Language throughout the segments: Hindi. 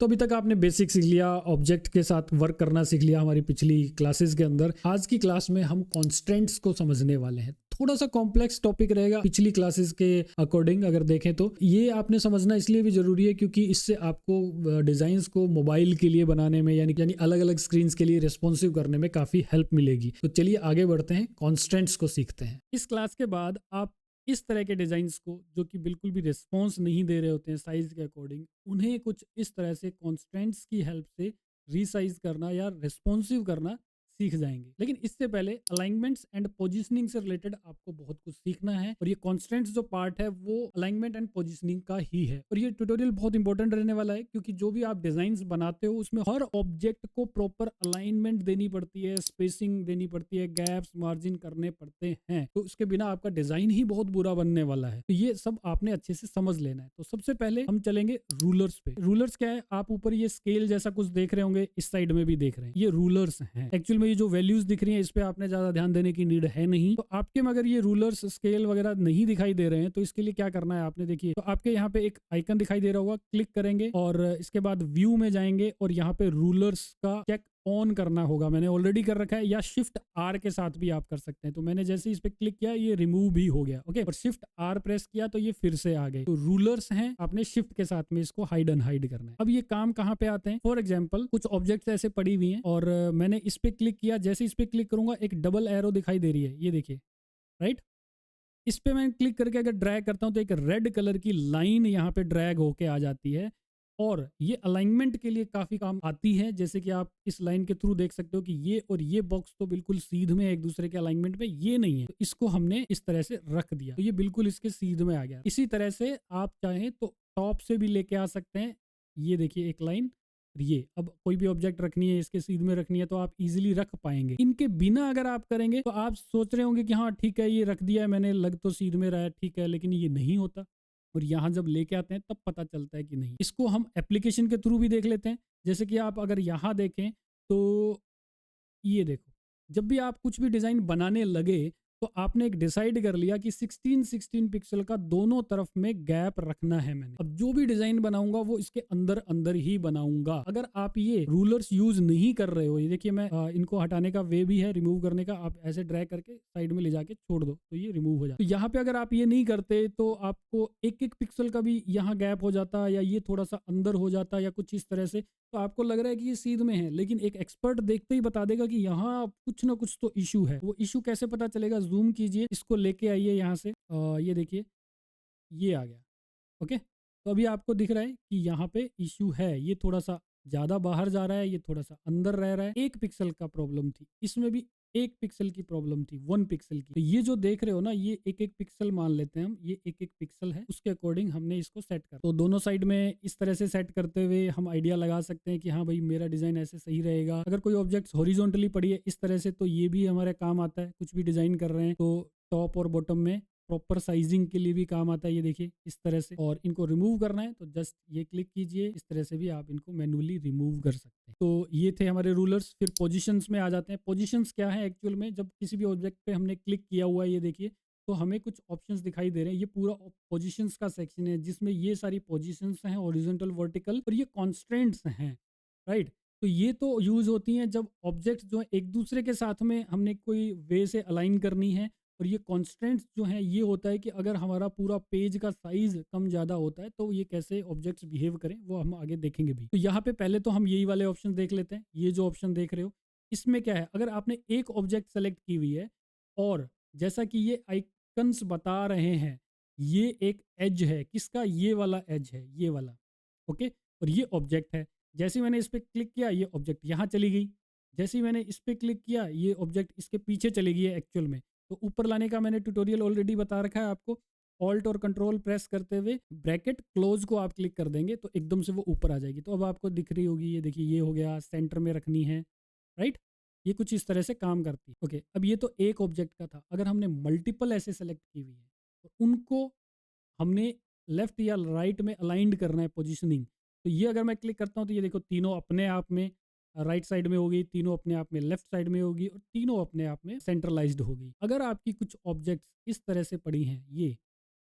तो अभी तक आपने बेसिक सीख लिया, ऑब्जेक्ट के साथ वर्क करना सीख लिया हमारी पिछली क्लासेस के अंदर। आज की क्लास में हम कॉन्स्टेंट्स को समझने वाले हैं। थोड़ा सा कॉम्प्लेक्स टॉपिक रहेगा पिछली क्लासेस के अकॉर्डिंग अगर देखें तो। ये आपने समझना इसलिए भी जरूरी है क्योंकि इससे आपको डिजाइंस को मोबाइल के लिए बनाने में यानी अलग अलग स्क्रीन के लिए रिस्पॉन्सिव करने में काफी हेल्प मिलेगी। तो चलिए आगे बढ़ते हैं, कॉन्स्टेंट्स को सीखते हैं। इस क्लास के बाद आप इस तरह के डिज़ाइंस को जो कि बिल्कुल भी रिस्पॉन्स नहीं दे रहे होते हैं साइज के अकॉर्डिंग, उन्हें कुछ इस तरह से कॉन्स्टेंट्स की हेल्प से रीसाइज करना या रिस्पॉन्सिव करना सीख जाएंगे। लेकिन इससे पहले अलाइनमेंट्स एंड पोजीशनिंग से रिलेटेड आपको बहुत कुछ सीखना है और ये कॉन्स्टेंट्स जो पार्ट है वो अलाइनमेंट एंड पोजीशनिंग का ही है। और ये ट्यूटोरियल बहुत इंपॉर्टेंट रहने वाला है क्योंकि जो भी आप डिजाइन बनाते हो उसमें हर ऑब्जेक्ट को प्रॉपर अलाइनमेंट देनी पड़ती है, स्पेसिंग देनी पड़ती है, गैप्स मार्जिन करने पड़ते हैं। तो उसके बिना आपका डिजाइन ही बहुत बुरा बनने वाला है। तो ये सब आपने अच्छे से समझ लेना है। तो सबसे पहले हम चलेंगे रूलर्स पे। रूलर्स क्या है, आप ऊपर ये स्केल जैसा कुछ देख रहे होंगे, इस साइड में भी देख रहे हैं, ये रूलर्स हैं। एक्चुअल में ये जो वैल्यूज दिख रही हैं इस पे आपने ज्यादा ध्यान देने की नीड है नहीं। तो आपके में अगर ये रूलर्स स्केल वगैरह नहीं दिखाई दे रहे हैं तो इसके लिए क्या करना है आपने, देखिए तो आपके यहाँ पे एक आइकन दिखाई दे रहा होगा, क्लिक करेंगे और इसके बाद व्यू में जाएंगे और यहाँ पे रूलर्स का चेक ऑन करना होगा। मैंने ऑलरेडी कर रखा है, या शिफ्ट आर के साथ भी आप कर सकते हैं। तो मैंने जैसे इस पे क्लिक किया ये रिमूव भी हो गया, ओके। और शिफ्ट आर प्रेस किया तो ये फिर से आ गए। तो रूलर्स हैं, आपने शिफ्ट के साथ में इसको हाइड अनहाइड करना है। अब ये काम कहाँ पे आते हैं, फॉर एग्जाम्पल कुछ ऑब्जेक्ट्स ऐसे पड़ी हुई हैं और मैंने इस पे क्लिक किया, जैसे इस पे क्लिक करूंगा एक डबल एरो दिखाई दे रही है, ये देखिए, राइट। इस पे मैं क्लिक करके अगर ड्रैग करता हूं तो एक रेड कलर की लाइन यहाँ पे ड्रैग होके आ जाती है और ये अलाइनमेंट के लिए काफी काम आती है। जैसे कि आप इस लाइन के थ्रू देख सकते हो कि ये और ये बॉक्स तो बिल्कुल सीध में एक दूसरे के अलाइनमेंट में ये नहीं है, तो इसको हमने इस तरह से रख दिया तो ये बिल्कुल इसके सीध में आ गया। इसी तरह से आप चाहें तो टॉप से भी लेके आ सकते हैं, ये देखिए एक लाइन, ये अब कोई भी ऑब्जेक्ट रखनी है इसके सीध में रखनी है तो आप इजीली रख पाएंगे। इनके बिना अगर आप करेंगे तो आप सोच रहे होंगे कि हाँ ठीक है ये रख दिया है मैंने, लग तो सीध में रहा है, ठीक है, लेकिन ये नहीं होता। और यहाँ जब लेके आते हैं तब पता चलता है कि नहीं। इसको हम एप्लीकेशन के थ्रू भी देख लेते हैं। जैसे कि आप अगर यहाँ देखें तो ये देखो, जब भी आप कुछ भी डिजाइन बनाने लगे तो आपने एक डिसाइड कर लिया कि 16 पिक्सल का दोनों तरफ में गैप रखना है मैंने। अब जो भी डिजाइन बनाऊंगा वो इसके अंदर अंदर ही बनाऊंगा। अगर आप ये रूलर्स यूज नहीं कर रहे हो, ये देखिए मैं इनको हटाने का वे भी है, रिमूव करने का, आप ऐसे ड्रैग करके साइड में ले जाके छोड़ दो तो ये रिमूव हो जाता। तो यहाँ पे अगर आप ये नहीं करते तो आपको एक एक पिक्सल का भी यहाँ गैप हो जाता या ये थोड़ा सा अंदर हो जाता या कुछ इस तरह से, तो आपको लग रहा है कि ये सीध में है, लेकिन एक एक्सपर्ट देखते ही बता देगा कि यहाँ कुछ ना कुछ तो इशू है। वो इशू कैसे पता चलेगा, जूम कीजिए, इसको लेके आइए यहाँ से, ये देखिए ये आ गया, ओके। तो अभी आपको दिख रहा है कि यहाँ पे इशू है, ये थोड़ा सा ज्यादा बाहर जा रहा है, ये थोड़ा सा अंदर रह रहा है। 1 पिक्सल का प्रॉब्लम थी, इसमें भी 1 पिक्सल की प्रॉब्लम थी, 1 पिक्सल की। तो ये जो देख रहे हो ना, ये एक एक पिक्सल मान लेते हैं हम, ये एक एक पिक्सल है, उसके अकॉर्डिंग हमने इसको सेट कर। तो दोनों साइड में इस तरह से सेट करते हुए हम आइडिया लगा सकते हैं कि हाँ भाई मेरा डिजाइन ऐसे सही रहेगा। अगर कोई ऑब्जेक्ट हॉरिजॉन्टली पड़ी है इस तरह से तो ये भी हमारे काम आता है, कुछ भी डिजाइन कर रहे हैं तो टॉप और बॉटम में प्रॉपर साइजिंग के लिए भी काम आता है, ये देखिए इस तरह से। और इनको रिमूव करना है तो जस्ट ये क्लिक कीजिए, इस तरह से भी आप इनको मैन्युअली रिमूव कर सकते हैं। तो ये थे हमारे रूलर्स। फिर पोजीशंस में आ जाते हैं। पोजीशंस क्या है एक्चुअल में, जब किसी भी ऑब्जेक्ट पे हमने क्लिक किया हुआ है, ये देखिए, तो हमें कुछ ऑप्शंस दिखाई दे रहे हैं। ये पूरा पोजीशंस का सेक्शन है जिसमें ये सारी पोजीशंस हैं, हॉरिजॉन्टल, वर्टिकल, और ये कॉन्स्ट्रेंट्स हैं, राइट। तो ये तो यूज होती हैं जब ऑब्जेक्ट जो है एक दूसरे के साथ में हमने कोई वे से अलाइन करनी है। और ये कॉन्स्टेंट्स जो है ये होता है कि अगर हमारा पूरा पेज का साइज कम ज़्यादा होता है तो ये कैसे ऑब्जेक्ट्स बिहेव करें वो हम आगे देखेंगे भी। तो यहाँ पे पहले तो हम यही वाले ऑप्शन देख लेते हैं। ये जो ऑप्शन देख रहे हो इसमें क्या है, अगर आपने एक ऑब्जेक्ट सेलेक्ट की हुई है और जैसा कि ये आइकन्स बता रहे हैं, ये एक एज है, किसका, ये वाला एज है, ये वाला, ओके। और ये ऑब्जेक्ट है, जैसे मैंने इस पर क्लिक किया ये ऑब्जेक्ट यहाँ चली गई, जैसे ही मैंने इस पर क्लिक किया ये ऑब्जेक्ट इसके पीछे चली गई है एक्चुअल में। तो ऊपर लाने का मैंने ट्यूटोरियल ऑलरेडी बता रखा है आपको। ऑल्ट और कंट्रोल प्रेस करते हुए ब्रैकेट क्लोज को आप क्लिक कर देंगे तो एकदम से वो ऊपर आ जाएगी। तो अब आपको दिख रही होगी, ये देखिए ये हो गया, सेंटर में रखनी है, राइट। ये कुछ इस तरह से काम करती है, ओके। अब ये तो एक ऑब्जेक्ट का था। अगर हमने मल्टीपल ऐसे सेलेक्ट की हुई है तो उनको हमने लेफ्ट या राइट में अलाइंड करना है, पोजिशनिंग। तो ये अगर मैं क्लिक करता हूँ तो ये देखो तीनों अपने आप में राइट साइड में होगी, तीनों अपने आप में लेफ्ट साइड में होगी और तीनों अपने आप में सेंट्रलाइज्ड होगी। अगर आपकी कुछ ऑब्जेक्ट्स इस तरह से पड़ी हैं, ये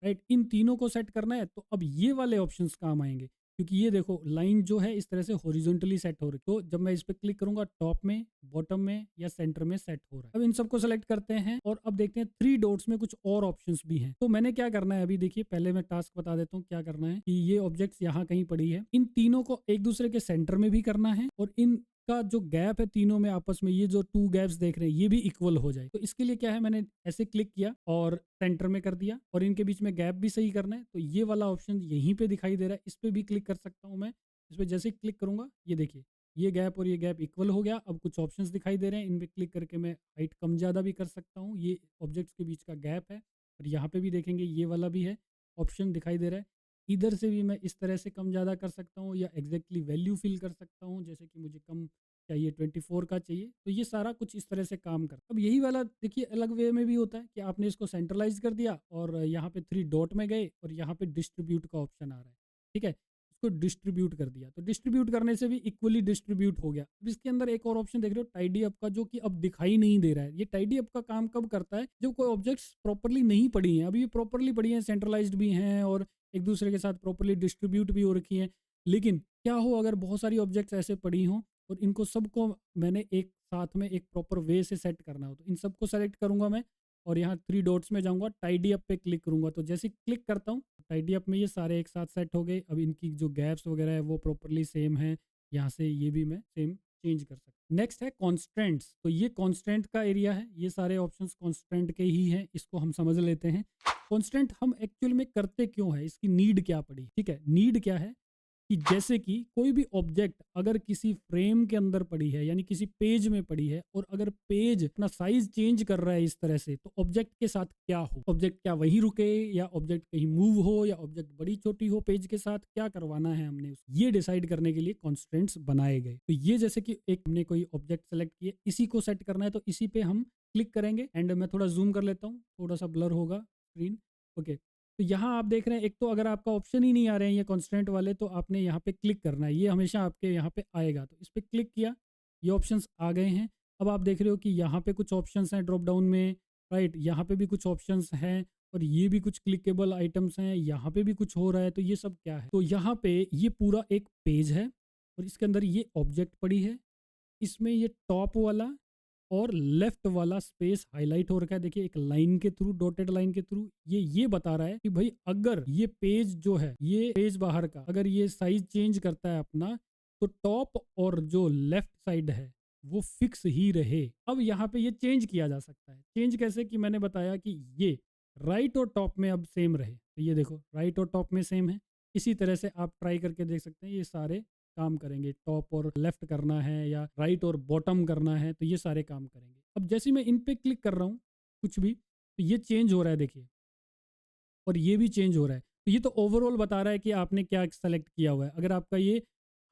राइट, इन तीनों को सेट करना है तो अब ये वाले ऑप्शंस काम आएंगे। क्योंकि ये देखो लाइन जो है इस तरह से हॉरिजॉन्टली सेट हो रही है। तो जब मैं इस पर क्लिक करूंगा टॉप में, बॉटम में या सेंटर में सेट हो रहा है। अब इन सबको सेलेक्ट करते हैं और अब देखते हैं 3 डॉट्स में कुछ और ऑप्शंस भी हैं। तो मैंने क्या करना है अभी देखिए, पहले मैं टास्क बता देता हूँ क्या करना है। कि ये ऑब्जेक्ट्स यहाँ कहीं पड़ी है, इन तीनों को एक दूसरे के सेंटर में भी करना है और इन का जो गैप है तीनों में आपस में, ये जो 2 गैप्स देख रहे हैं ये भी इक्वल हो जाए। तो इसके लिए क्या है, मैंने ऐसे क्लिक किया और सेंटर में कर दिया और इनके बीच में गैप भी सही करना है। तो ये वाला ऑप्शन यहीं पे दिखाई दे रहा है, इस पे भी क्लिक कर सकता हूँ मैं। इस पे जैसे ही क्लिक करूंगा ये देखिए ये गैप और ये गैप इक्वल हो गया। अब कुछ ऑप्शंस दिखाई दे रहे हैं, इन पे क्लिक करके मैं हाइट कम ज़्यादा भी कर सकता हूँ। ये ऑब्जेक्ट्स के बीच का गैप है और यहाँ पे भी देखेंगे ये वाला भी है, ऑप्शन दिखाई दे रहा है। इधर से भी मैं इस तरह से कम ज़्यादा कर सकता हूँ या एग्जैक्टली वैल्यू फिल कर सकता हूँ, जैसे कि मुझे कम चाहिए 24 का चाहिए, तो ये सारा कुछ इस तरह से काम कर। अब यही वाला देखिए अलग वे में भी होता है कि आपने इसको सेंट्रलाइज कर दिया और यहाँ पे 3 डॉट में गए और यहाँ पे डिस्ट्रीब्यूट का ऑप्शन आ रहा है, ठीक है, इसको डिस्ट्रीब्यूट कर दिया। तो डिस्ट्रीब्यूट करने से भी इक्वली डिस्ट्रीब्यूट हो गया। अब इसके अंदर एक और ऑप्शन देख रहे हो टाइडी अप का, जो कि अब दिखाई नहीं दे रहा है। ये टाइडी अप का काम कब करता है, जब कोई ऑब्जेक्ट्स प्रॉपरली नहीं पड़ी हैं। अभी ये प्रॉपरली पड़ी हैं, सेंट्रलाइज्ड भी हैं और एक दूसरे के साथ प्रॉपरली डिस्ट्रीब्यूट भी हो रखी हैं। लेकिन क्या हो अगर बहुत सारी ऑब्जेक्ट्स ऐसे पड़ी हों और इनको सबको मैंने एक साथ में एक प्रॉपर वे से सेट करना हो, तो इन सबको सेलेक्ट करूंगा मैं और यहाँ 3 डॉट्स में जाऊंगा, टाइडी अप पे क्लिक करूंगा। तो जैसे क्लिक करता हूँ टाइडी अप में ये सारे एक साथ सेट हो गए। अब इनकी जो गैप्स वगैरह है वो प्रॉपरली सेम है, यहाँ से ये भी मैं सेम चेंज कर सकता हूँ। नेक्स्ट है कॉन्स्टेंट्स। तो ये कॉन्स्टेंट का एरिया है, ये सारे ऑप्शंस कॉन्स्टेंट के ही हैं, इसको हम समझ लेते हैं। कॉन्स्टेंट हम एक्चुअल में करते क्यों है, इसकी नीड क्या पड़ी, ठीक है। नीड क्या है कि जैसे कि कोई भी ऑब्जेक्ट अगर किसी फ्रेम के अंदर पड़ी है, यानी किसी पेज में पड़ी है, और अगर पेज अपना साइज चेंज कर रहा है इस तरह से, तो ऑब्जेक्ट के साथ क्या हो, ऑब्जेक्ट क्या वहीं रुके या ऑब्जेक्ट कहीं मूव हो या ऑब्जेक्ट बड़ी छोटी हो, पेज के साथ क्या करवाना है हमने, ये डिसाइड करने के लिए कॉन्स्टेंट्स बनाए गए। तो ये जैसे कि एक हमने कोई ऑब्जेक्ट सेलेक्ट किया, इसी को सेट करना है, तो इसी पे हम क्लिक करेंगे। एंड मैं थोड़ा जूम कर लेता हूँ, थोड़ा सा ब्लर होगा स्क्रीन, ओके। तो यहाँ आप देख रहे हैं, एक तो अगर आपका ऑप्शन ही नहीं आ रहे हैं ये कॉन्स्टेंट वाले, तो आपने यहाँ पे क्लिक करना है, ये हमेशा आपके यहाँ पे आएगा। तो इस पर क्लिक किया, ये ऑप्शंस आ गए हैं। अब आप देख रहे हो कि यहाँ पे कुछ ऑप्शंस हैं ड्रॉप डाउन में, राइट, यहाँ पे भी कुछ ऑप्शंस हैं और ये भी कुछ क्लिकेबल आइटम्स हैं, यहाँ पे भी कुछ हो रहा है। तो ये सब क्या है, तो यहाँ पे ये पूरा एक पेज है और इसके अंदर ये ऑब्जेक्ट पड़ी है, इसमें ये टॉप वाला और लेफ्ट वाला स्पेस हाईलाइट हो रखा है, देखिए एक लाइन के थ्रू, डॉटेड लाइन के थ्रू। ये बता रहा है कि भाई अगर ये पेज जो है, ये पेज बाहर का अगर ये साइज चेंज करता है अपना, तो टॉप और जो लेफ्ट साइड है वो फिक्स ही रहे। अब यहाँ पे ये चेंज किया जा सकता है। चेंज कैसे, कि मैंने बताया कि ये राइट और टॉप में अब सेम रहे। तो ये देखो राइट और टॉप में सेम है। इसी तरह से आप ट्राई करके देख सकते हैं, ये सारे काम करेंगे। टॉप और लेफ्ट करना है या राइट और बॉटम करना है, तो ये सारे काम करेंगे। अब जैसे मैं इन पे क्लिक कर रहा हूँ कुछ भी, तो ये चेंज हो रहा है देखिए, और ये भी चेंज हो रहा है। तो ये तो ओवरऑल बता रहा है कि आपने क्या सेलेक्ट किया हुआ है। अगर आपका ये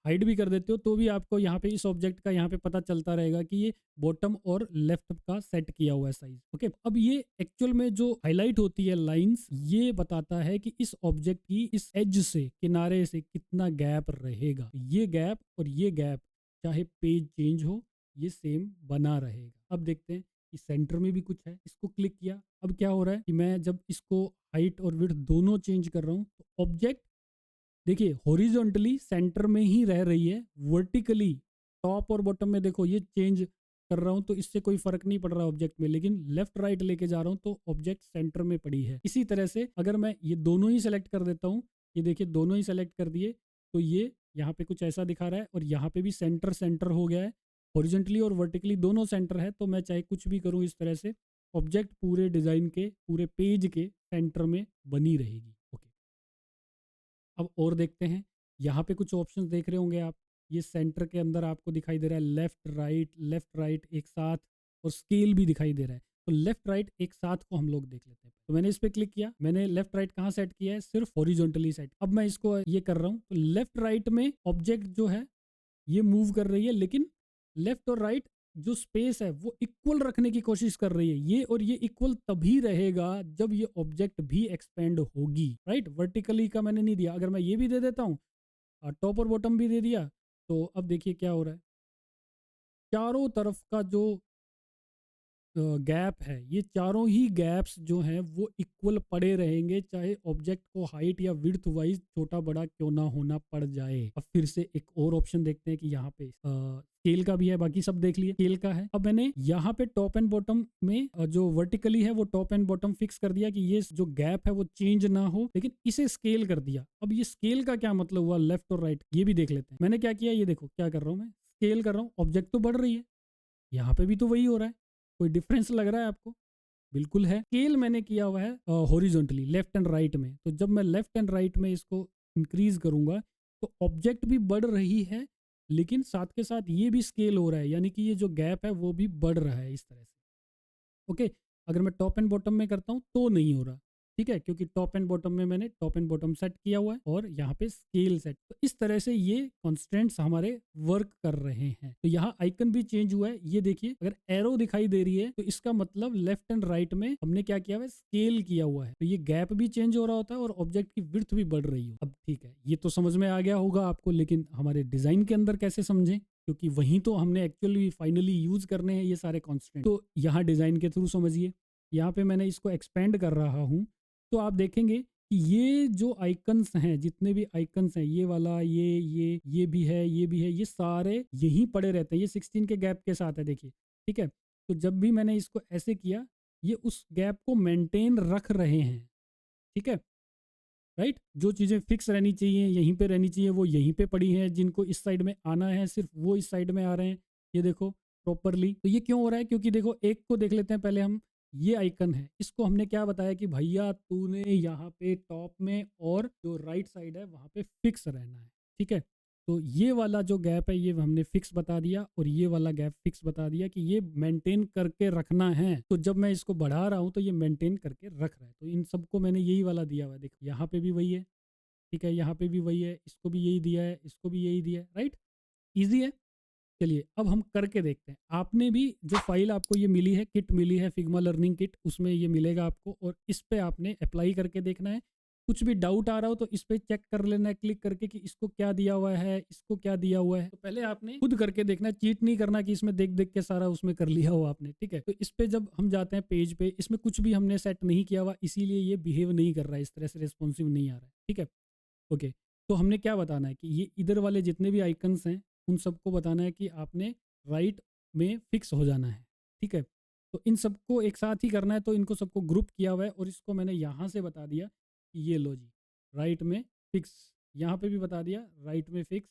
हाइड भी कर देते हो तो भी आपको यहाँ पे इस ऑब्जेक्ट का यहाँ पे पता चलता रहेगा कि ये बॉटम और लेफ्ट का सेट किया हुआ है साइज, ओके। अब ये एक्चुअल में जो हाईलाइट होती है लाइंस, ये बताता है कि इस ऑब्जेक्ट की इस एज से, किनारे से कितना गैप रहेगा। ये गैप और ये गैप चाहे पेज चेंज हो, ये सेम बना रहेगा। अब देखते हैं कि सेंटर में भी कुछ है, इसको क्लिक किया। अब क्या हो रहा है कि मैं जब इसको हाइट और विड्थ दोनों चेंज कर रहा हूँ, तो ऑब्जेक्ट देखिए हॉरिजॉन्टली सेंटर में ही रह रही है, वर्टिकली टॉप और बॉटम में देखो ये चेंज कर रहा हूं तो इससे कोई फर्क नहीं पड़ रहा ऑब्जेक्ट में, लेकिन लेफ्ट राइट लेके जा रहा हूं तो ऑब्जेक्ट सेंटर में पड़ी है। इसी तरह से अगर मैं ये दोनों ही सेलेक्ट कर देता हूं, ये देखिए दोनों ही सेलेक्ट कर दिए, तो ये यहाँ पे कुछ ऐसा दिखा रहा है और यहाँ पे भी सेंटर सेंटर हो गया है, हॉरिजॉन्टली और वर्टिकली दोनों सेंटर है। तो मैं चाहे कुछ भी करूँ इस तरह से, ऑब्जेक्ट पूरे डिजाइन के, पूरे पेज के सेंटर में बनी रहेगी, ओके। अब और देखते हैं, यहाँ पे कुछ ऑप्शंस देख रहे होंगे आप, ये सेंटर के अंदर आपको दिखाई दे रहा है लेफ्ट राइट एक साथ, और स्केल भी दिखाई दे रहा है। तो लेफ्ट राइट एक साथ को हम लोग देख लेते हैं। तो मैंने इस पे क्लिक किया, मैंने लेफ्ट राइट कहाँ सेट किया है, सिर्फ हॉरिजॉन्टली सेट। अब मैं इसको ये कर रहा हूँ, तो लेफ्ट राइट में ऑब्जेक्ट जो है ये मूव कर रही है, लेकिन लेफ्ट और राइट जो स्पेस है वो इक्वल रखने की कोशिश कर रही है। ये और ये इक्वल तभी रहेगा जब ये ऑब्जेक्ट भी एक्सपेंड होगी, राइट। वर्टिकली का मैंने नहीं दिया, अगर मैं ये भी दे देता हूँ और टॉप और बॉटम भी दे दिया, तो अब देखिए क्या हो रहा है, चारों तरफ का जो गैप है, ये चारों ही गैप्स जो हैं वो इक्वल पड़े रहेंगे, चाहे ऑब्जेक्ट को हाइट या विड्थ वाइज छोटा बड़ा क्यों ना होना पड़ जाए। अब फिर से एक और ऑप्शन देखते हैं कि यहाँ पे स्केल का भी है, बाकी सब देख लिए स्केल का है। अब मैंने यहाँ पे टॉप एंड बॉटम में जो वर्टिकली है वो टॉप एंड बॉटम फिक्स कर दिया कि ये जो गैप है वो चेंज ना हो, लेकिन इसे स्केल कर दिया। अब ये स्केल का क्या मतलब हुआ, लेफ्ट और राइट, ये भी देख लेते हैं। मैंने क्या किया, ये देखो क्या कर रहा हूँ मैं, स्केल कर रहा हूँ, ऑब्जेक्ट तो बढ़ रही है, यहाँ पे भी तो वही हो रहा है। कोई डिफरेंस लग रहा है आपको? बिल्कुल है। स्केल मैंने किया हुआ है हॉरिजॉन्टली, लेफ्ट एंड राइट में। तो जब मैं लेफ्ट एंड राइट में इसको इंक्रीज करूंगा तो ऑब्जेक्ट भी बढ़ रही है, लेकिन साथ के साथ ये भी स्केल हो रहा है, यानी कि ये जो गैप है वो भी बढ़ रहा है इस तरह से। ओके, अगर मैं टॉप एंड बॉटम में करता हूँ तो नहीं हो रहा, ठीक है, क्योंकि टॉप एंड बॉटम में मैंने टॉप एंड बॉटम सेट किया हुआ है और यहाँ पे स्केल सेट। तो इस तरह से ये कॉन्स्टेंट्स हमारे वर्क कर रहे हैं। तो यहाँ आइकन भी चेंज हुआ है, ये देखिए अगर एरो दिखाई दे रही है तो इसका मतलब लेफ्ट एंड राइट में हमने क्या किया हुआ है, स्केल किया हुआ है। तो ये गैप भी चेंज हो रहा होता है और ऑब्जेक्ट की विड्थ भी बढ़ रही हो। अब ठीक है, ये तो समझ में आ गया होगा आपको, लेकिन हमारे डिजाइन के अंदर कैसे समझें, क्योंकि वहीं तो हमने एक्चुअली फाइनली यूज करने हैं ये सारे कॉन्स्टेंट। तो यहाँ डिजाइन के थ्रू समझिए, यहाँ पे मैंने इसको एक्सपेंड कर रहा हूँ तो आप देखेंगे कि ये जो आइकन्स हैं, जितने भी आइकन्स हैं, ये वाला, ये भी है, ये भी है, ये सारे यहीं पड़े रहते हैं। ये 16 के गैप के साथ है, देखिए, ठीक है। तो जब भी मैंने इसको ऐसे किया, ये उस गैप को मेंटेन रख रहे हैं, ठीक है, राइट। जो चीज़ें फिक्स रहनी चाहिए यहीं पे रहनी चाहिए वो यहीं पे पड़ी हैं, जिनको इस साइड में आना है सिर्फ वो इस साइड में आ रहे हैं, ये देखो प्रॉपरली। तो ये क्यों हो रहा है, क्योंकि देखो एक को देख लेते हैं पहले हम। ये आइकन है, इसको हमने क्या बताया कि भैया तूने यहाँ पे टॉप में और जो राइट साइड है वहाँ पे फिक्स रहना है, ठीक है। तो ये वाला जो गैप है ये हमने फिक्स बता दिया और ये वाला गैप फिक्स बता दिया कि ये मेंटेन करके रखना है। तो जब मैं इसको बढ़ा रहा हूँ तो ये मेंटेन करके रख रहा है। तो इन सबको मैंने यही वाला दिया हुआ है, देखो यहाँ पे भी वही है, ठीक है, यहाँ पे भी वही है, इसको भी यही दिया है, इसको भी यही दिया है, राइट। ईजी है। चलिए अब हम करके देखते हैं। आपने भी जो फाइल आपको ये मिली है, किट मिली है, फिग्मा लर्निंग किट, उसमें ये मिलेगा आपको और इस पे आपने अप्लाई करके देखना है। कुछ भी डाउट आ रहा हो तो इस पे चेक कर लेना है क्लिक करके कि इसको क्या दिया हुआ है, इसको क्या दिया हुआ है। तो पहले आपने खुद करके देखना है, चीट नहीं करना कि इसमें देख देख के सारा उसमें कर लिया हो आपने, ठीक है। तो इस पे जब हम जाते हैं पेज पे, इसमें कुछ भी हमने सेट नहीं किया हुआ, इसीलिए ये बिहेव नहीं कर रहा है, इस तरह से रिस्पॉन्सिव नहीं आ रहा है, ठीक है। ओके, तो हमने क्या बताना है कि ये इधर वाले जितने भी आइकन्स हैं उन सबको बताना है कि आपने राइट में फिक्स हो जाना है, ठीक है। तो इन सबको एक साथ ही करना है, तो इनको सबको ग्रुप किया हुआ है और इसको मैंने यहाँ से बता दिया कि ये लो जी राइट में फिक्स, यहाँ पे भी बता दिया राइट में फिक्स।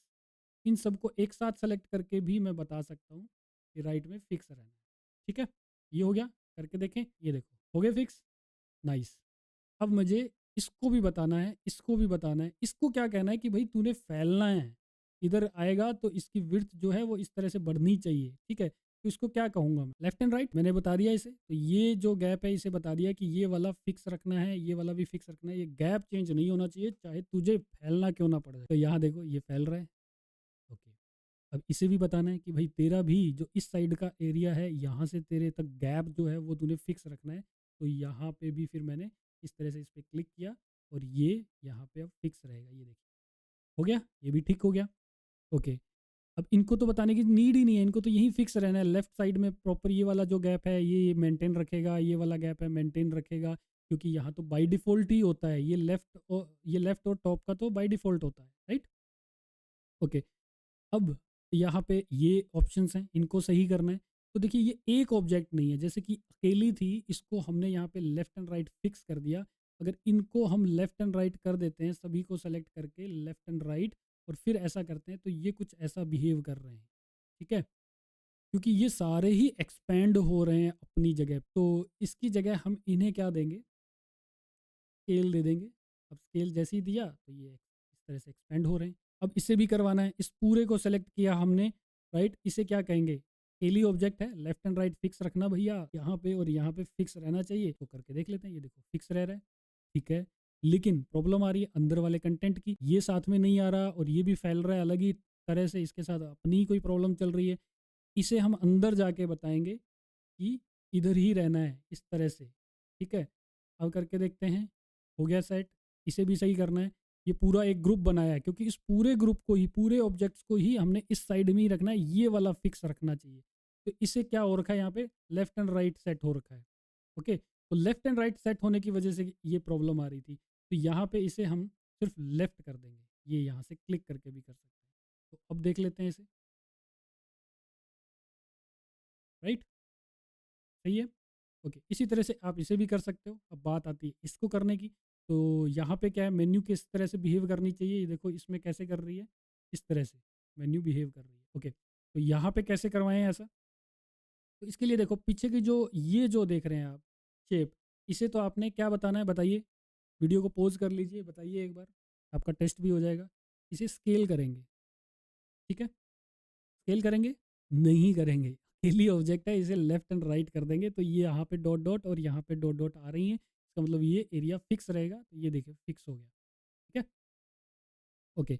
इन सबको एक साथ सेलेक्ट करके भी मैं बता सकता हूँ कि राइट में फिक्स रहना है, ठीक है। ये हो गया, करके देखें, ये देखो हो गया फिक्स, नाइस। अब मुझे इसको भी बताना है, इसको भी बताना है। इसको क्या कहना है कि भाई तूने फैलना है, इधर आएगा तो इसकी विड्थ जो है वो इस तरह से बढ़नी चाहिए, ठीक है। तो इसको क्या कहूँगा मैं, लेफ्ट एंड राइट मैंने बता दिया इसे। तो ये जो गैप है इसे बता दिया कि ये वाला फिक्स रखना है, ये वाला भी फिक्स रखना है, ये गैप चेंज नहीं होना चाहिए चाहे तुझे फैलना क्यों ना पड़ जाए। तो यहाँ देखो ये फैल रहा है, ओके। अब इसे भी बताना है कि भाई तेरा भी जो इस साइड का एरिया है यहाँ से तेरे तक गैप जो है वो तूने फिक्स रखना है। तो यहाँ पे भी फिर मैंने इस तरह से इस पर क्लिक किया और ये यहाँ पे अब फिक्स रहेगा, ये देखिए हो गया, ये भी ठीक हो गया, ओके। अब इनको तो बताने की नीड ही नहीं है, इनको तो यही फिक्स रहना है। लेफ्ट साइड में प्रॉपर ये वाला जो गैप है ये मेंटेन रखेगा, ये वाला गैप है मेंटेन रखेगा, क्योंकि यहाँ तो बाय डिफ़ॉल्ट ही होता है, ये लेफ्ट और टॉप का तो बाय डिफ़ॉल्ट होता है, राइट, ओके। अब यहाँ पे ये ऑप्शंस हैं, इनको सही करना है। तो देखिए ये एक ऑब्जेक्ट नहीं है, जैसे कि अकेली थी, इसको हमने यहाँ पे लेफ्ट एंड राइट फिक्स कर दिया। अगर इनको हम लेफ्ट एंड राइट कर देते हैं, सभी को सेलेक्ट करके लेफ्ट एंड राइट और फिर ऐसा करते हैं, तो ये कुछ ऐसा बिहेव कर रहे हैं, ठीक है। क्योंकि ये सारे ही एक्सपेंड हो रहे हैं अपनी जगह, तो इसकी जगह हम इन्हें क्या देंगे, स्केल दे देंगे। अब स्केल जैसे ही दिया तो ये इस तरह से एक्सपेंड हो रहे हैं। अब इसे भी करवाना है, इस पूरे को सेलेक्ट किया हमने, राइट। इसे क्या कहेंगे, स्केली ऑब्जेक्ट है, लेफ्ट एंड राइट फिक्स रखना भैया, यहाँ पे और यहाँ पे फिक्स रहना चाहिए। तो करके देख लेते हैं, ये देखो फिक्स रह रहा है, ठीक है। लेकिन प्रॉब्लम आ रही है अंदर वाले कंटेंट की, ये साथ में नहीं आ रहा और ये भी फैल रहा है अलग ही तरह से, इसके साथ अपनी ही कोई प्रॉब्लम चल रही है। इसे हम अंदर जाके बताएंगे कि इधर ही रहना है इस तरह से, ठीक है। अब करके देखते हैं, हो गया सेट। इसे भी सही करना है, ये पूरा एक ग्रुप बनाया है, क्योंकि इस पूरे ग्रुप को ही, पूरे ऑब्जेक्ट्स को ही हमने इस साइड में ही रखना है, ये वाला फिक्स रखना चाहिए। तो इसे क्या हो रखा है यहाँ पे, लेफ्ट एंड राइट सेट हो रखा है। ओके, तो लेफ्ट एंड राइट सेट होने की वजह से ये प्रॉब्लम आ रही थी। तो यहाँ पे इसे हम सिर्फ लेफ्ट कर देंगे, ये यहाँ से क्लिक करके भी कर सकते हैं। तो अब देख लेते हैं इसे, राइट, सही है। ओके, इसी तरह से आप इसे भी कर सकते हो। अब बात आती है इसको करने की। तो यहाँ पे क्या है, मेन्यू किस तरह से बिहेव करनी चाहिए, ये देखो इसमें कैसे कर रही है, इस तरह से मेन्यू बिहेव कर रही है। ओके, तो यहाँ पे कैसे करवाएं ऐसा, तो इसके लिए देखो पीछे की जो ये जो देख रहे हैं आप शेप, इसे तो आपने क्या बताना है बताइए, वीडियो को पॉज कर लीजिए, बताइए एक बार, आपका टेस्ट भी हो जाएगा। इसे स्केल करेंगे, ठीक है, स्केल करेंगे, नहीं करेंगे, अकेली ऑब्जेक्ट है, इसे लेफ्ट एंड राइट कर देंगे। तो ये यहाँ पे डॉट डॉट और यहाँ पे डॉट डॉट आ रही हैं, इसका मतलब ये एरिया फिक्स रहेगा। तो ये देखिए फिक्स हो गया, ठीक है। ओके,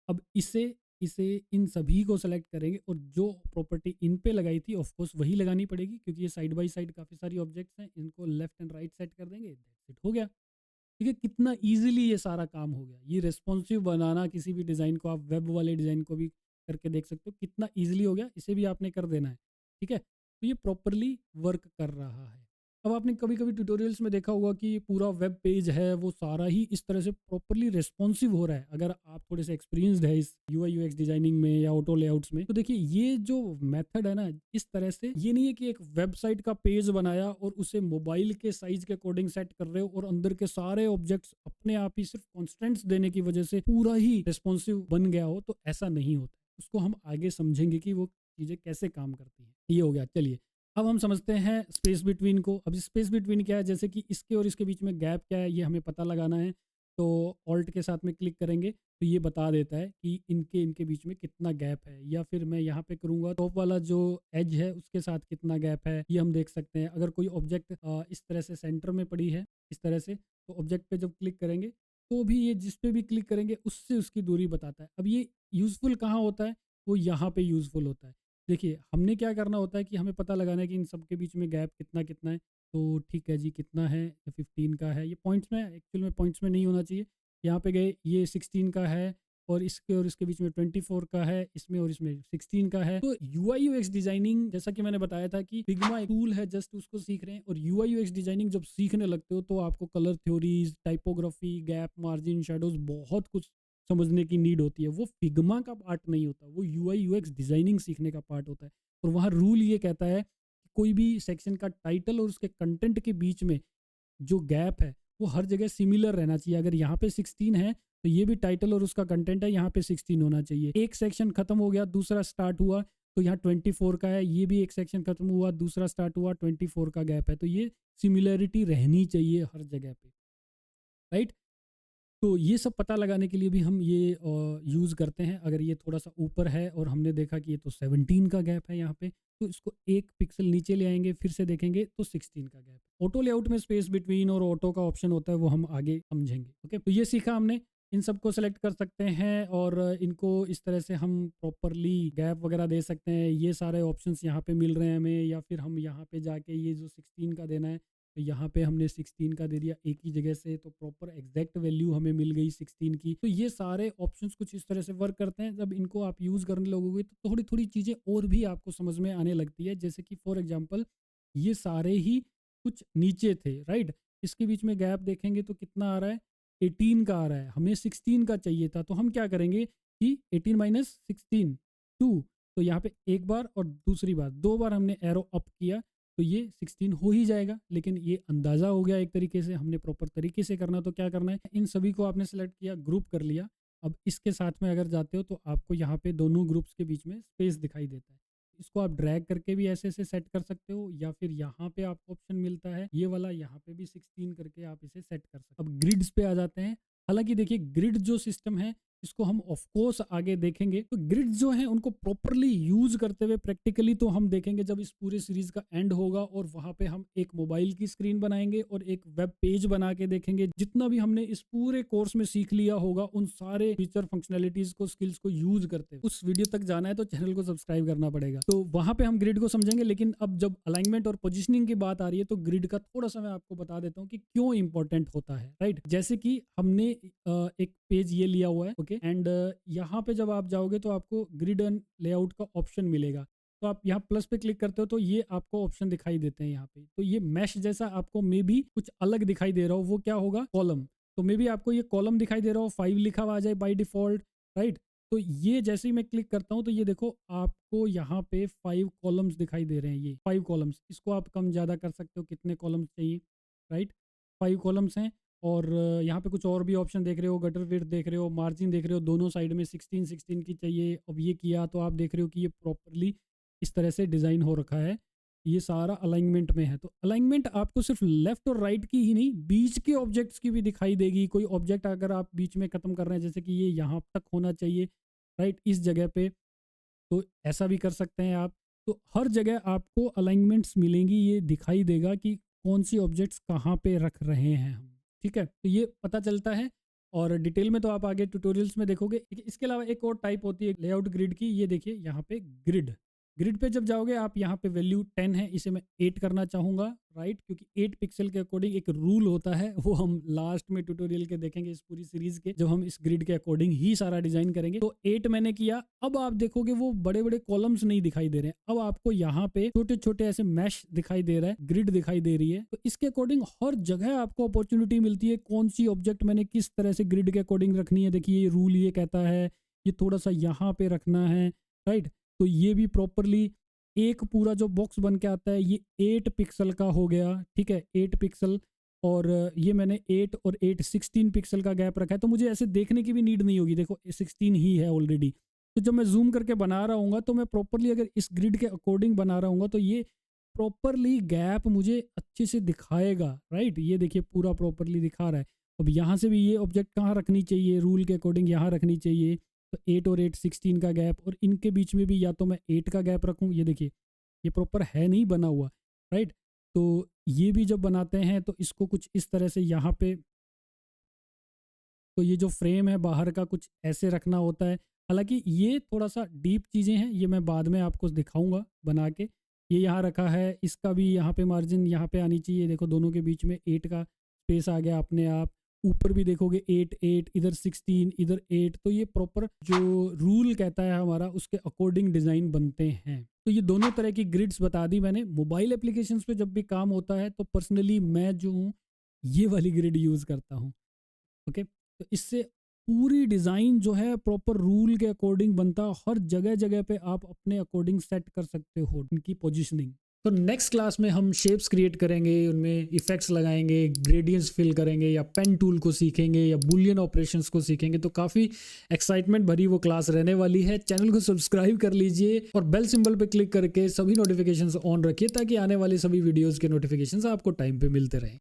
अब इसे इसे इन सभी को सेलेक्ट करेंगे और जो प्रॉपर्टी इन पे लगाई थी ऑफ कोर्स वही लगानी पड़ेगी, क्योंकि ये साइड बाय साइड काफ़ी सारी ऑब्जेक्ट्स हैं, इनको लेफ्ट एंड राइट सेट कर देंगे, दैट्स इट, हो गया। ठीक है, कितना इजीली ये सारा काम हो गया। ये रेस्पॉन्सिव बनाना किसी भी डिज़ाइन को, आप वेब वाले डिज़ाइन को भी करके देख सकते हो कितना इजीली हो गया, इसे भी आपने कर देना है। ठीक है, तो ये प्रॉपरली वर्क कर रहा है। अब आपने कभी कभी ट्यूटोरियल्स में देखा होगा कि पूरा वेब पेज है वो सारा ही इस तरह से प्रॉपरली रेस्पॉन्सिव हो रहा है। अगर आप थोड़े से एक्सपीरियंसड है इस यूआई यूएक्स डिजाइनिंग में या ऑटो लेआउट्स में, तो देखिए ये जो मेथड है ना, इस तरह से ये नहीं है कि एक वेबसाइट का पेज बनाया और उसे मोबाइल के साइज के अकॉर्डिंग सेट कर रहे हो और अंदर के सारे ऑब्जेक्ट्स अपने आप ही सिर्फ कॉन्स्टेंट्स देने की वजह से पूरा ही रेस्पॉन्सिव बन गया हो, तो ऐसा नहीं होता। उसको हम आगे समझेंगे कि वो चीज़ें कैसे काम करती हैं। ये हो गया, चलिए अब हम समझते हैं स्पेस बिटवीन को। अब स्पेस बिटवीन क्या है, जैसे कि इसके और इसके बीच में गैप क्या है, ये हमें पता लगाना है। तो ऑल्ट के साथ में क्लिक करेंगे तो ये बता देता है कि इनके इनके बीच में कितना गैप है। या फिर मैं यहाँ पे करूँगा टॉप वाला जो एज है उसके साथ कितना गैप है, ये हम देख सकते हैं। अगर कोई ऑब्जेक्ट इस तरह से सेंटर में पड़ी है इस तरह से, तो ऑब्जेक्ट पे जब क्लिक करेंगे तो भी ये जिस पे भी क्लिक करेंगे उससे उसकी दूरी बताता है। अब ये यूज़फुल कहाँ होता है, वो यहाँ पे यूज़फुल होता है। देखिए हमने क्या करना होता है कि हमें पता लगाना है कि इन सब के बीच में गैप कितना कितना है। तो ठीक है जी, कितना है, 15 का है। ये पॉइंट्स में, एक्चुअल में पॉइंट्स में नहीं होना चाहिए। यहाँ पे गए, ये 16 का है और इसके बीच में 24 का है, इसमें और इसमें 16 का है। तो यूआई यूएक्स डिजाइनिंग, जैसा कि मैंने बताया था कि फिग्मा एक टूल है, जस्ट उसको सीख रहे हैं। और यूआई यूएक्स डिजाइनिंग जब सीखने लगते हो तो आपको colour theories, typography, gap, margin, shadows, बहुत कुछ समझने की नीड होती है। वो फिग्मा का पार्ट नहीं होता, वो यूआई यूएक्स डिजाइनिंग सीखने का पार्ट होता है। और वहाँ रूल ये कहता है कि कोई भी सेक्शन का टाइटल और उसके कंटेंट के बीच में जो गैप है वो हर जगह सिमिलर रहना चाहिए। अगर यहाँ पे 16 है तो ये भी टाइटल और उसका कंटेंट है यहाँ पे 16 होना चाहिए। एक सेक्शन खत्म हो गया, दूसरा स्टार्ट हुआ, तो यहाँ 24 का है। ये भी एक सेक्शन खत्म हुआ, दूसरा स्टार्ट हुआ, 24 का गैप है। तो ये सिमिलरिटी रहनी चाहिए हर जगह पे, राइट। तो ये सब पता लगाने के लिए भी हम ये यूज़ करते हैं। अगर ये थोड़ा सा ऊपर है और हमने देखा कि ये तो 17 का गैप है यहाँ पे, तो इसको एक पिक्सल नीचे ले आएंगे, फिर से देखेंगे तो 16 का गैप है। ऑटो लेआउट में स्पेस बिटवीन और ऑटो का ऑप्शन होता है, वो हम आगे समझेंगे। ओके, तो ये सीखा हमने। इन सबको सेलेक्ट कर सकते हैं और इनको इस तरह से हम प्रॉपरली गैप वगैरह दे सकते हैं। ये सारे ऑप्शंस यहाँ पे मिल रहे हैं हमें, या फिर हम यहाँ पे जाके ये जो 16 का देना है तो यहाँ पे हमने 16 का दे दिया एक ही जगह से, तो प्रॉपर एग्जैक्ट वैल्यू हमें मिल गई 16 की। तो ये सारे ऑप्शंस कुछ इस तरह से वर्क करते हैं। जब इनको आप यूज़ करने लगोगे तो थोड़ी थोड़ी चीज़ें और भी आपको समझ में आने लगती है। जैसे कि फॉर एग्जांपल ये सारे ही कुछ नीचे थे, राइट। इसके बीच में गैप देखेंगे तो कितना आ रहा है, 18 का आ रहा है। हमें 16 का चाहिए था, तो हम क्या करेंगे कि 18 माइनस 16 2। तो यहाँ पे एक बार और दूसरी बार, दो बार हमने एरो अप किया तो ये 16 हो ही जाएगा। लेकिन ये अंदाज़ा हो गया एक तरीके से। हमने प्रॉपर तरीके से करना, तो क्या करना है, इन सभी को आपने सेलेक्ट किया, ग्रुप कर लिया। अब इसके साथ में अगर जाते हो तो आपको यहाँ पे दोनों ग्रुप्स के बीच में स्पेस दिखाई देता है। इसको आप ड्रैग करके भी ऐसे ऐसे सेट कर सकते हो, या फिर यहाँ पे आपको ऑप्शन मिलता है ये वाला, यहाँ पे भी 16 करके आप इसे सेट कर सकते हो। अब ग्रिड्स पे आ जाते हैं। हालांकि देखिए ग्रिड जो सिस्टम है इसको हम ऑफ कोर्स आगे देखेंगे। तो ग्रिड जो है उनको प्रॉपरली यूज करते हुए प्रैक्टिकली तो हम देखेंगे जब इस पूरे सीरीज का एंड होगा, और वहां पे हम एक मोबाइल की स्क्रीन बनाएंगे और एक वेब पेज बना के देखेंगे। जितना भी हमने इस पूरे कोर्स में सीख लिया होगा उन सारे फीचर, फंक्शनैलिटीज को, स्किल्स को यूज करते हुए, उस वीडियो तक जाना है तो चैनल को सब्सक्राइब करना पड़ेगा। तो वहां पे हम ग्रिड को समझेंगे। लेकिन अब जब अलाइनमेंट और पोजिशनिंग की बात आ रही है तो ग्रिड का थोड़ा सा मैं आपको बता देता हूँ कि क्यों इंपॉर्टेंट होता है, राइट। जैसे कि हमने एक पेज ये लिया हुआ है, ओके, एंड यहाँ पे जब आप जाओगे तो आपको ग्रिड एंड लेआउट का ऑप्शन मिलेगा। तो आप यहाँ प्लस पे क्लिक करते हो तो ये आपको ऑप्शन दिखाई देते हैं यहाँ पे। तो ये मैश जैसा आपको मे बी कुछ अलग दिखाई दे रहा हो, वो क्या होगा, कॉलम। तो मे बी आपको ये कॉलम दिखाई दे रहा हो, 5 लिखा हुआ आ जाए बाई डिफॉल्ट, राइट। तो ये जैसे ही मैं क्लिक करता हूँ तो ये देखो आपको यहाँ पे 5 कॉलम्स दिखाई दे रहे हैं। ये 5 कॉलम्स, इसको आप कम ज़्यादा कर सकते हो, कितने कॉलम्स चाहिए, राइट। 5 कॉलम्स हैं। और यहाँ पे कुछ और भी ऑप्शन देख रहे हो, गटर विड्थ देख रहे हो, मार्जिन देख रहे हो, दोनों साइड में 16 की चाहिए। अब ये किया तो आप देख रहे हो कि ये प्रॉपरली इस तरह से डिज़ाइन हो रखा है, ये सारा अलाइनमेंट में है। तो अलाइनमेंट आपको सिर्फ लेफ्ट और राइट की ही नहीं, बीच के ऑब्जेक्ट्स की भी दिखाई देगी। कोई ऑब्जेक्ट अगर आप बीच में ख़त्म कर रहे हैं, जैसे कि ये यहाँ तक होना चाहिए, राइट, इस जगह पे, तो ऐसा भी कर सकते हैं आप। तो हर जगह आपको अलाइनमेंट्स मिलेंगी, ये दिखाई देगा कि कौन सी ऑब्जेक्ट्स कहाँ पे रख रहे हैं हम, ठीक है। तो ये पता चलता है और डिटेल में तो आप आगे ट्यूटोरियल्स में देखोगे। इसके अलावा एक और टाइप होती है लेआउट ग्रिड की, ये देखिए यहाँ पे ग्रिड। ग्रिड पे जब जाओगे आप, यहाँ पे वैल्यू 10 है, इसे मैं 8 करना चाहूँगा, राइट, क्योंकि 8 पिक्सल के अकॉर्डिंग एक रूल होता है, वो हम लास्ट में ट्यूटोरियल के देखेंगे इस पूरी सीरीज के, जब हम इस ग्रिड के अकॉर्डिंग ही सारा डिजाइन करेंगे। तो 8 मैंने किया। अब आप देखोगे वो बड़े बड़े कॉलम्स नहीं दिखाई दे रहे हैं, अब आपको यहाँ पे छोटे छोटे ऐसे मैश दिखाई दे रहा है, ग्रिड दिखाई दे रही है। तो इसके अकॉर्डिंग हर जगह आपको अपॉर्चुनिटी मिलती है, कौन सी ऑब्जेक्ट मैंने किस तरह से ग्रिड के अकॉर्डिंग रखनी है। देखिए ये रूल ये कहता है ये थोड़ा सा यहाँ पे रखना है, राइट। तो ये भी प्रॉपरली एक पूरा जो बॉक्स बन के आता है ये 8 पिक्सल का हो गया, ठीक है, 8 पिक्सल। और ये मैंने 8 और 8 16 पिक्सल का गैप रखा है, तो मुझे ऐसे देखने की भी नीड नहीं होगी, देखो 16 ही है ऑलरेडी। तो जब मैं जूम करके बना रहा हूँ तो मैं प्रॉपरली अगर इस ग्रिड के अकॉर्डिंग बना रहा हूँ तो ये प्रॉपरली गैप मुझे अच्छे से दिखाएगा, राइट। ये देखिए पूरा प्रॉपरली दिखा रहा है। अब यहाँ से भी ये ऑब्जेक्ट कहाँ रखनी चाहिए, रूल के अकॉर्डिंग यहाँ रखनी चाहिए। तो 8 और 8 16 का गैप, और इनके बीच में भी या तो मैं 8 का गैप रखूँ, ये देखिए ये प्रॉपर है नहीं बना हुआ, राइट। तो ये भी जब बनाते हैं तो इसको कुछ इस तरह से यहाँ पे, तो ये जो फ्रेम है बाहर का कुछ ऐसे रखना होता है। हालांकि ये थोड़ा सा डीप चीज़ें हैं, ये मैं बाद में आपको दिखाऊंगा बना के। ये यहाँ रखा है, इसका भी यहाँ पे मार्जिन यहाँ पे आनी चाहिए, देखो दोनों के बीच में 8 का स्पेस आ गया अपने आप। ऊपर भी देखोगे 8 8, इधर 16, इधर 8। तो ये प्रॉपर जो रूल कहता है हमारा, उसके अकॉर्डिंग डिज़ाइन बनते हैं। तो ये दोनों तरह की ग्रिड्स बता दी मैंने। मोबाइल एप्लीकेशंस पे जब भी काम होता है तो पर्सनली मैं जो हूँ ये वाली ग्रिड यूज़ करता हूँ, ओके। तो इससे पूरी डिज़ाइन जो है प्रॉपर रूल के अकॉर्डिंग बनता है, हर जगह जगह पे आप अपने अकॉर्डिंग सेट कर सकते हो इनकी पोजीशनिंग। तो नेक्स्ट क्लास में हम शेप्स क्रिएट करेंगे, उनमें इफेक्ट्स लगाएंगे, ग्रेडियंट्स फिल करेंगे, या पेन टूल को सीखेंगे, या बुलियन ऑपरेशंस को सीखेंगे। तो काफ़ी एक्साइटमेंट भरी वो क्लास रहने वाली है। चैनल को सब्सक्राइब कर लीजिए और बेल सिंबल पे क्लिक करके सभी नोटिफिकेशंस ऑन रखिए, ताकि आने वाली सभी वीडियोज़ के नोटिफिकेशंस आपको टाइम पे मिलते रहें।